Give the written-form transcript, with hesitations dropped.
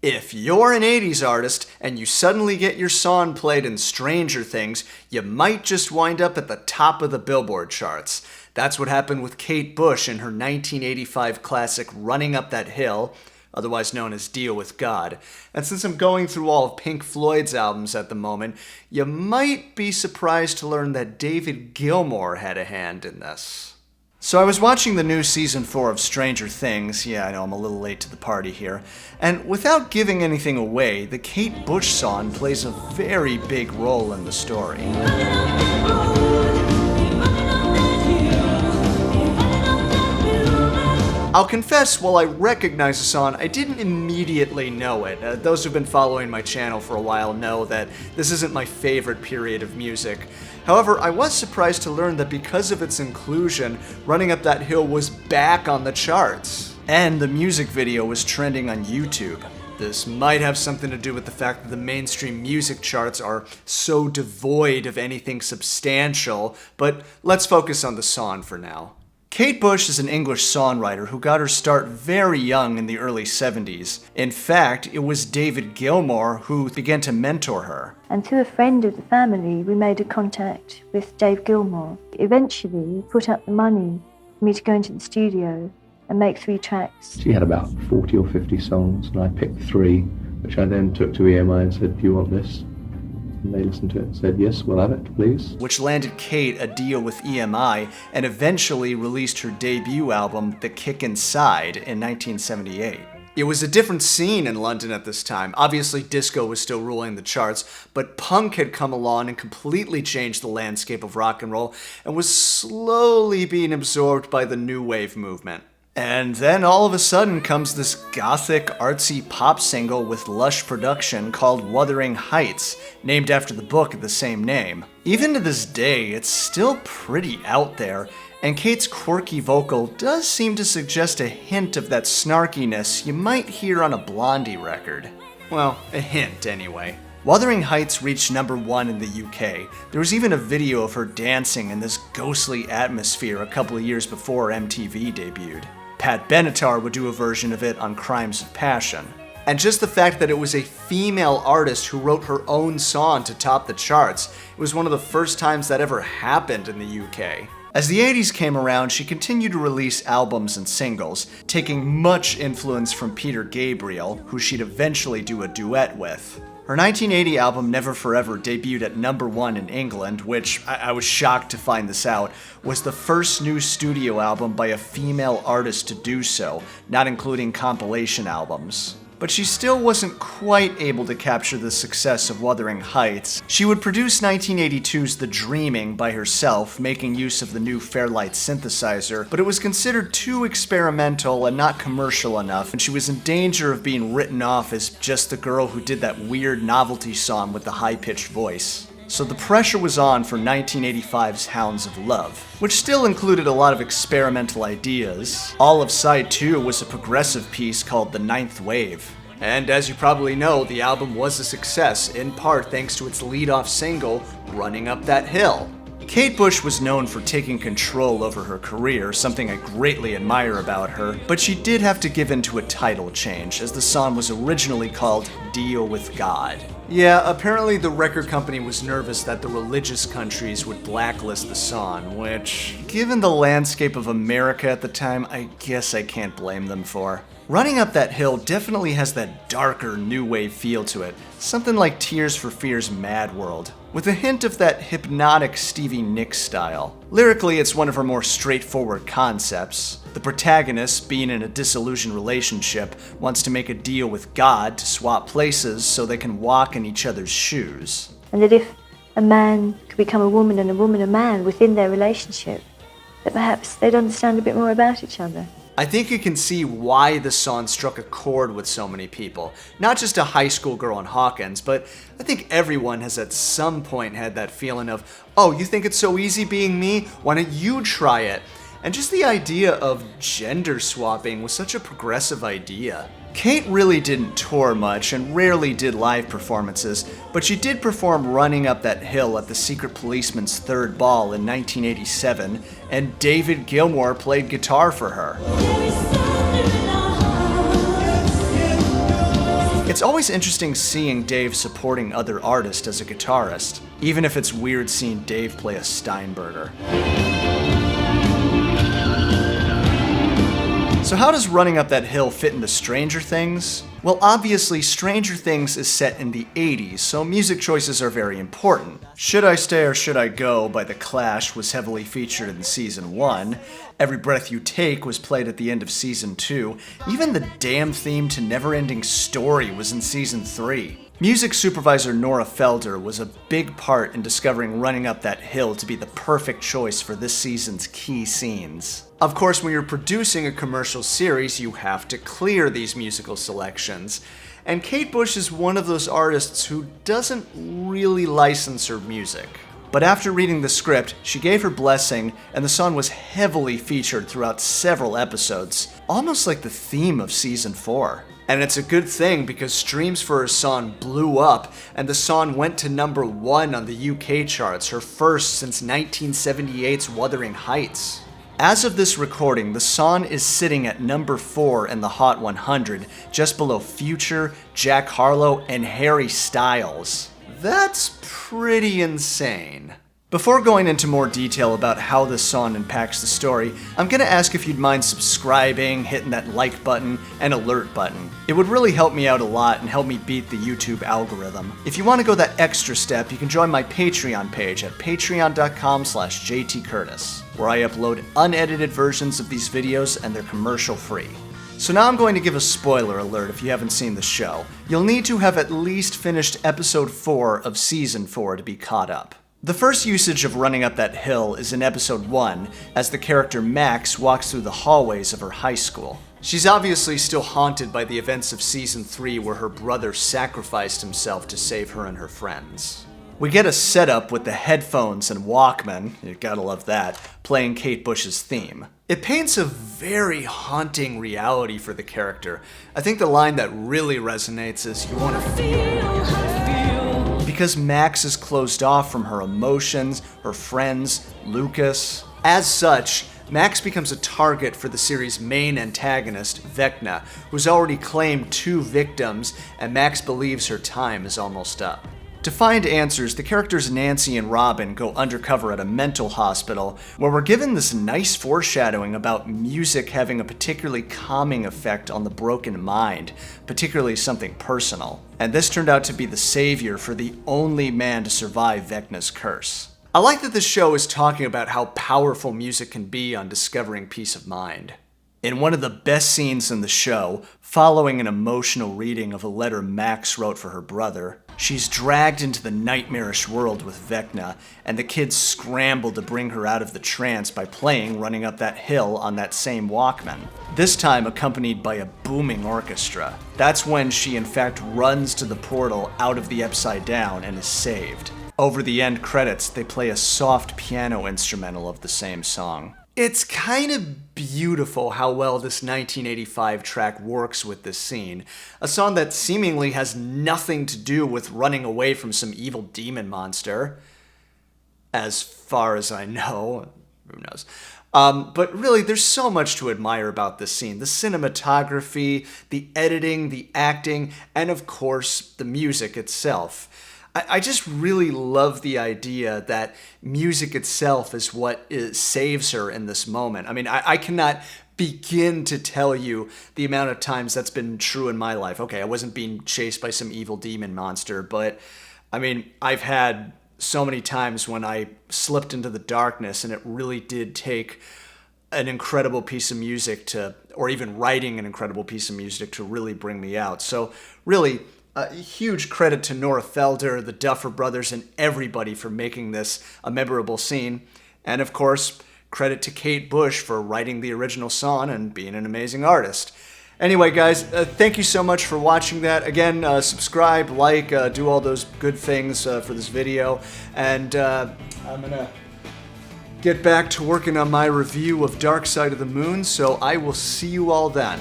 If you're an 80s artist and you suddenly get your song played in Stranger Things, you might just wind up at the top of the Billboard charts. That's what happened with Kate Bush in her 1985 classic Running Up That Hill, otherwise known as Deal with God. And since I'm going through all of Pink Floyd's albums at the moment, you might be surprised to learn that David Gilmour had a hand in this. So I was watching the new season 4 of Stranger Things, yeah, I know I'm a little late to the party here, and without giving anything away, the Kate Bush song plays a very big role in the story. I'll confess, while I recognize the song, I didn't immediately know it. Those who've been following my channel for a while know that this isn't my favorite period of music. However, I was surprised to learn that because of its inclusion, Running Up That Hill was back on the charts. And the music video was trending on YouTube. This might have something to do with the fact that the mainstream music charts are so devoid of anything substantial, but let's focus on the song for now. Kate Bush is an English songwriter who got her start very young in the early 70s. In fact, it was David Gilmour who began to mentor her. And through a friend of the family, we made a contact with Dave Gilmour. Eventually, he put up the money for me to go into the studio and make 3 tracks. She had about 40 or 50 songs, and I picked 3, which I then took to EMI and said, "Do you want this?" And they listened to it and said, "Yes, we'll have it, please." Which landed Kate a deal with EMI and eventually released her debut album, The Kick Inside, in 1978. It was a different scene in London at this time. Obviously, disco was still ruling the charts, but punk had come along and completely changed the landscape of rock and roll and was slowly being absorbed by the new wave movement. And then all of a sudden comes this gothic, artsy pop single with lush production called Wuthering Heights, named after the book of the same name. Even to this day, it's still pretty out there, and Kate's quirky vocal does seem to suggest a hint of that snarkiness you might hear on a Blondie record. Well, a hint anyway. Wuthering Heights reached #1 in the UK. There was even a video of her dancing in this ghostly atmosphere a couple of years before MTV debuted. Pat Benatar would do a version of it on Crimes of Passion. And just the fact that it was a female artist who wrote her own song to top the charts, it was one of the first times that ever happened in the UK. As the 80s came around, she continued to release albums and singles, taking much influence from Peter Gabriel, who she'd eventually do a duet with. Her 1980 album Never Forever debuted at #1 in England, which, I was shocked to find this out, was the first new studio album by a female artist to do so, not including compilation albums. But she still wasn't quite able to capture the success of Wuthering Heights. She would produce 1982's The Dreaming by herself, making use of the new Fairlight Synthesizer, but it was considered too experimental and not commercial enough, and she was in danger of being written off as just the girl who did that weird novelty song with the high-pitched voice. So the pressure was on for 1985's Hounds of Love, which still included a lot of experimental ideas. All of side 2 was a progressive piece called The Ninth Wave. And as you probably know, the album was a success, in part thanks to its lead-off single, Running Up That Hill. Kate Bush was known for taking control over her career, something I greatly admire about her, but she did have to give in to a title change, as the song was originally called Deal with God. Yeah, apparently the record company was nervous that the religious countries would blacklist the song, which, given the landscape of America at the time, I guess I can't blame them for. Running Up That Hill definitely has that darker new wave feel to it, something like Tears for Fears' Mad World, with a hint of that hypnotic Stevie Nicks style. Lyrically, it's one of her more straightforward concepts. The protagonist, being in a disillusioned relationship, wants to make a deal with God to swap places so they can walk in each other's shoes. And that if a man could become a woman and a woman a man within their relationship, that perhaps they'd understand a bit more about each other. I think you can see why the song struck a chord with so many people. Not just a high school girl in Hawkins, but I think everyone has at some point had that feeling of, oh, you think it's so easy being me? Why don't you try it? And just the idea of gender swapping was such a progressive idea. Kate really didn't tour much and rarely did live performances, but she did perform Running Up That Hill at the Secret Policeman's third ball in 1987, and David Gilmour played guitar for her. It's always interesting seeing Dave supporting other artists as a guitarist, even if it's weird seeing Dave play a Steinberger. So how does Running Up That Hill fit into Stranger Things? Well, obviously, Stranger Things is set in the 80s, so music choices are very important. Should I Stay or Should I Go by The Clash was heavily featured in Season 1. Every Breath You Take was played at the end of Season 2. Even the damn theme to Neverending Story was in Season 3. Music supervisor Nora Felder was a big part in discovering Running Up That Hill to be the perfect choice for this season's key scenes. Of course, when you're producing a commercial series, you have to clear these musical selections. And Kate Bush is one of those artists who doesn't really license her music. But after reading the script, she gave her blessing, and the song was heavily featured throughout several episodes, almost like the theme of Season 4. And it's a good thing because streams for her song blew up, and the song went to #1 on the UK charts, her first since 1978's Wuthering Heights. As of this recording, the song is sitting at #4 in the Hot 100, just below Future, Jack Harlow, and Harry Styles. That's pretty insane. Before going into more detail about how this song impacts the story, I'm gonna ask if you'd mind subscribing, hitting that like button, and alert button. It would really help me out a lot and help me beat the YouTube algorithm. If you want to go that extra step, you can join my Patreon page at patreon.com/jtcurtis, where I upload unedited versions of these videos and they're commercial free. So now I'm going to give a spoiler alert if you haven't seen the show. You'll need to have at least finished episode 4 of season 4 to be caught up. The first usage of Running Up That Hill is in episode 1, as the character Max walks through the hallways of her high school. She's obviously still haunted by the events of season 3 where her brother sacrificed himself to save her and her friends. We get a setup with the headphones and Walkman, you gotta love that, playing Kate Bush's theme. It paints a very haunting reality for the character. I think the line that really resonates is, "You wanna feel." Because Max is closed off from her emotions, her friends, Lucas. As such, Max becomes a target for the series' main antagonist, Vecna, who's already claimed 2 victims, and Max believes her time is almost up. To find answers, the characters Nancy and Robin go undercover at a mental hospital, where we're given this nice foreshadowing about music having a particularly calming effect on the broken mind, particularly something personal. And this turned out to be the savior for the only man to survive Vecna's curse. I like that this show is talking about how powerful music can be on discovering peace of mind. In one of the best scenes in the show, following an emotional reading of a letter Max wrote for her brother, she's dragged into the nightmarish world with Vecna, and the kids scramble to bring her out of the trance by playing Running Up That Hill on that same Walkman, this time accompanied by a booming orchestra. That's when she in fact runs to the portal out of the Upside Down and is saved. Over the end credits, they play a soft piano instrumental of the same song. It's kind of beautiful how well this 1985 track works with this scene. A song that seemingly has nothing to do with running away from some evil demon monster. As far as I know. Who knows? But really, there's so much to admire about this scene. The cinematography, the editing, the acting, and of course, the music itself. I just really love the idea that music itself is what saves her in this moment. I mean, I cannot begin to tell you the amount of times that's been true in my life. Okay, I wasn't being chased by some evil demon monster, but I mean, I've had so many times when I slipped into the darkness and it really did take an incredible piece of music to, or even writing an incredible piece of music to really bring me out. So really, a huge credit to Nora Felder, the Duffer Brothers, and everybody for making this a memorable scene. And of course, credit to Kate Bush for writing the original song and being an amazing artist. Anyway, guys, thank you so much for watching that. Again, subscribe, like, do all those good things for this video. And I'm gonna get back to working on my review of Dark Side of the Moon, so I will see you all then.